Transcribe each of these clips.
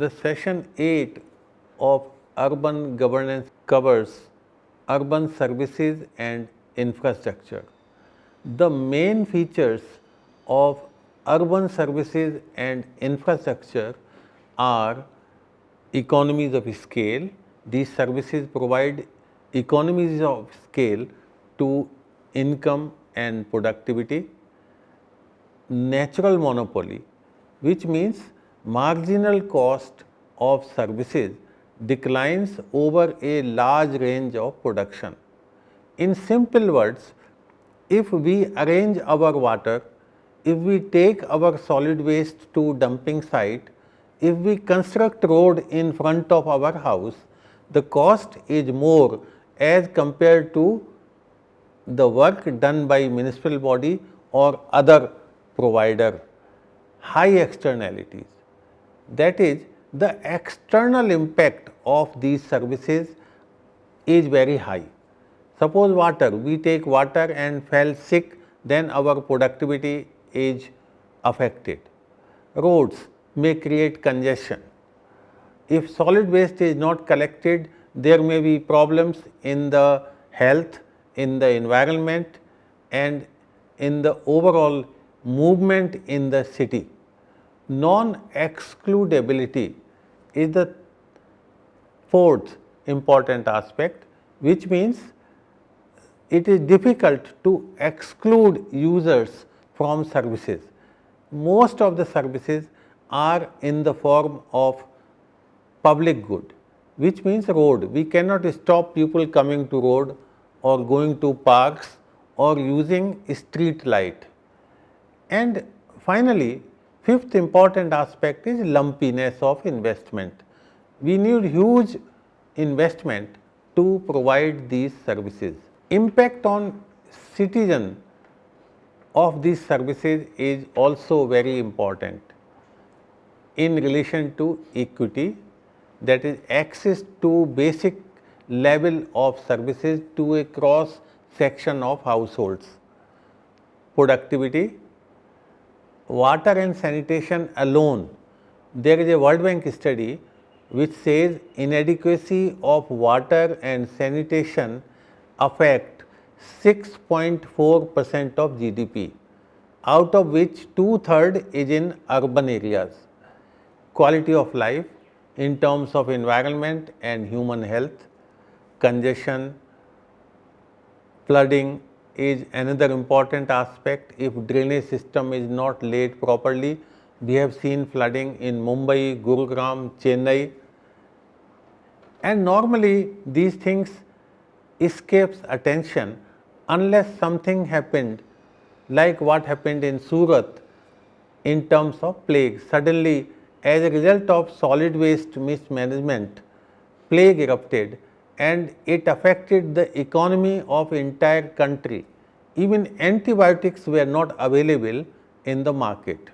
The session 8 of urban governance covers urban services and infrastructure. The main features of urban services and infrastructure are economies of scale. These services provide economies of scale to income and productivity. Natural monopoly, which means marginal cost of services declines over a large range of production. In simple words, if we arrange our water, if we take our solid waste to dumping site, if we construct road in front of our house, the cost is more as compared to the work done by municipal body or other provider. High externalities, that is, the external impact of these services is very high. Suppose water, we take water and fell sick, then our productivity is affected. Roads may create congestion. If solid waste is not collected, there may be problems in the health, in the environment, and in the overall movement in the city. Non-excludability is the fourth important aspect, which means it is difficult to exclude users from services. Most of the services are in the form of public good, which means road. We cannot stop people coming to road or going to parks or using street light. And finally, fifth important aspect is lumpiness of investment. We need huge investment to provide these services. Impact on citizen of these services is also very important in relation to equity, that is access to basic level of services to a cross section of households. Productivity, water and sanitation alone. There is a World Bank study which says inadequacy of water and sanitation affect 6.4% of GDP, out of which 2/3 is in urban areas. Quality of life in terms of environment and human health, congestion, flooding is another important aspect. If drainage system is not laid properly, we have seen flooding in Mumbai, Gurugram, Chennai, and normally these things escapes attention unless something happened like what happened in Surat in terms of plague. Suddenly, as a result of solid waste mismanagement, plague erupted and it affected the economy of entire country. Even antibiotics were not available in the market.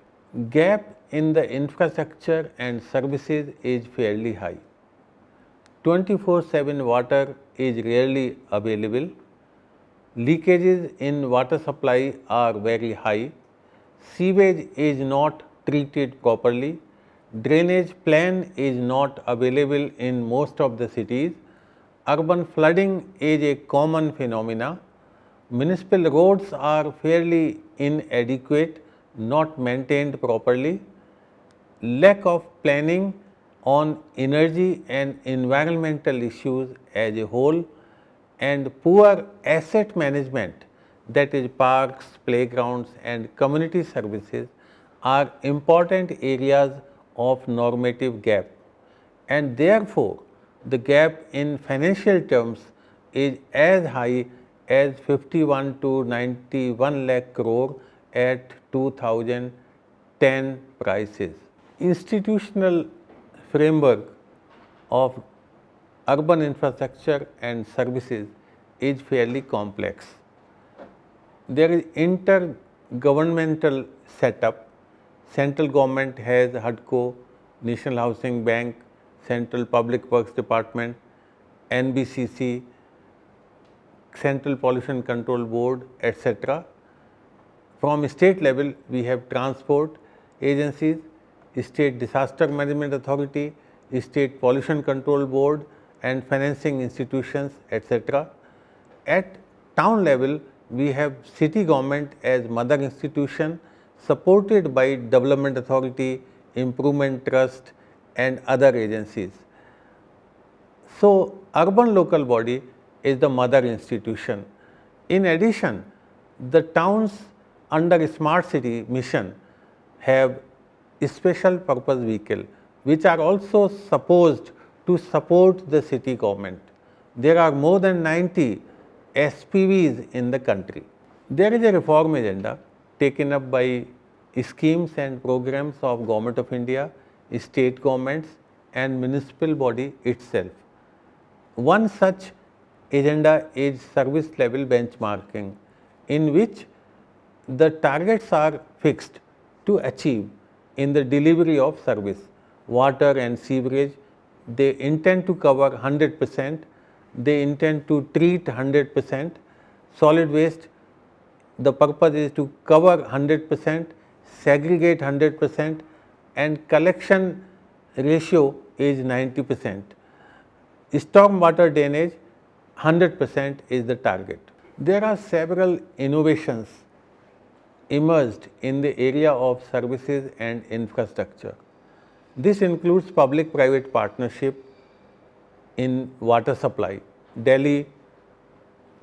Gap in the infrastructure and services is fairly high. 24/7 water is rarely available. Leakages in water supply are very high. Sewage is not treated properly. Drainage plan is not available in most of the cities. Urban flooding is a common phenomena. Municipal roads are fairly inadequate, not maintained properly. Lack of planning on energy and environmental issues as a whole, and poor asset management, that is parks, playgrounds and community services, are important areas of normative gap, and therefore, the gap in financial terms is as high as 51 to 91 lakh crore at 2010 prices. Institutional framework of urban infrastructure and services is fairly complex. There is intergovernmental setup. Central government has HUDCO, National Housing Bank, Central Public Works Department, NBCC, Central Pollution Control Board, etc. From state level, we have transport agencies, State Disaster Management Authority, State Pollution Control Board and financing institutions, etc. At town level, we have city government as mother institution supported by Development Authority, Improvement Trust and other agencies. So, urban local body is the mother institution. In addition, the towns under Smart City mission have special purpose vehicle which are also supposed to support the city government. There are more than 90 SPVs in the country. There is a reform agenda taken up by schemes and programs of Government of India, state governments and municipal body itself. One such agenda is service level benchmarking, in which the targets are fixed to achieve in the delivery of service. Water and sewerage, they intend to cover 100%, they intend to treat 100%. Solid waste, the purpose is to cover 100%, segregate 100% and collection ratio is 90%. Storm water drainage 100% is the target. There are several innovations emerged in the area of services and infrastructure. This includes public-private partnership in water supply. Delhi,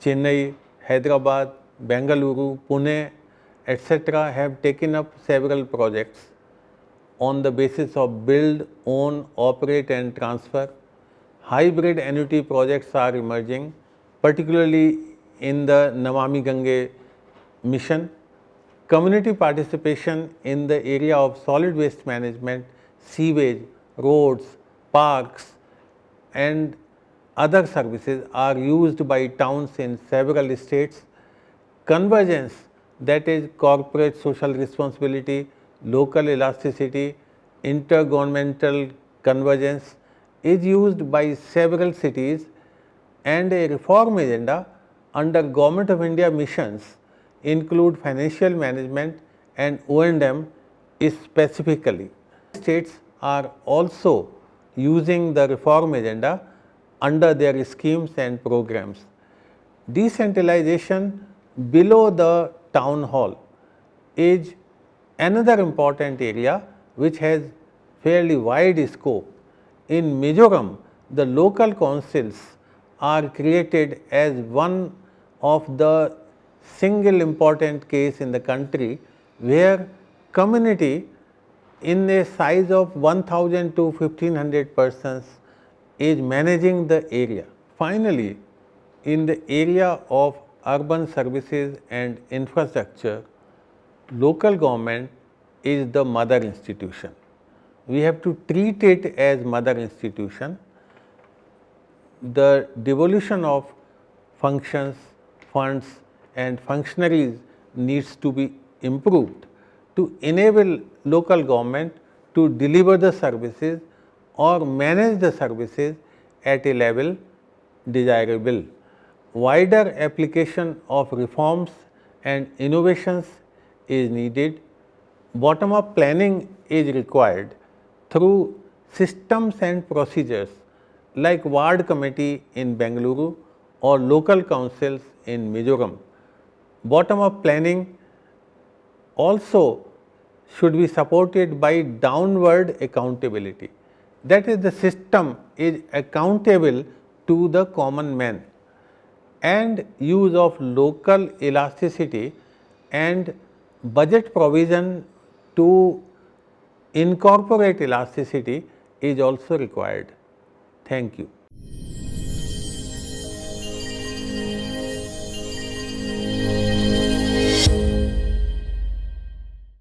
Chennai, Hyderabad, Bengaluru, Pune, etc. have taken up several projects on the basis of build, own, operate and transfer. Hybrid annuity projects are emerging, particularly in the Namami Gange mission. Community participation in the area of solid waste management, sewage, roads, parks and other services are used by towns in several states. Convergence, that is corporate social responsibility, local elasticity, intergovernmental convergence is used by several cities, and a reform agenda under Government of India missions include financial management and O&M specifically. States are also using the reform agenda under their schemes and programs. Decentralization below the town hall is another important area which has fairly wide scope. In Mizoram, the local councils are created as one of the single important case in the country where community in a size of 1000 to 1500 persons is managing the area. Finally, in the area of urban services and infrastructure, local government is the mother institution. We have to treat it as mother institution. The devolution of functions, funds and functionaries needs to be improved to enable local government to deliver the services or manage the services at a level desirable. Wider application of reforms and innovations is needed. Bottom-up planning is required through systems and procedures like ward committee in Bengaluru or local councils in Mizoram. Bottom-up planning also should be supported by downward accountability. That is, the system is accountable to the common man, and use of local elasticity and budget provision to incorporate elasticity is also required. Thank you.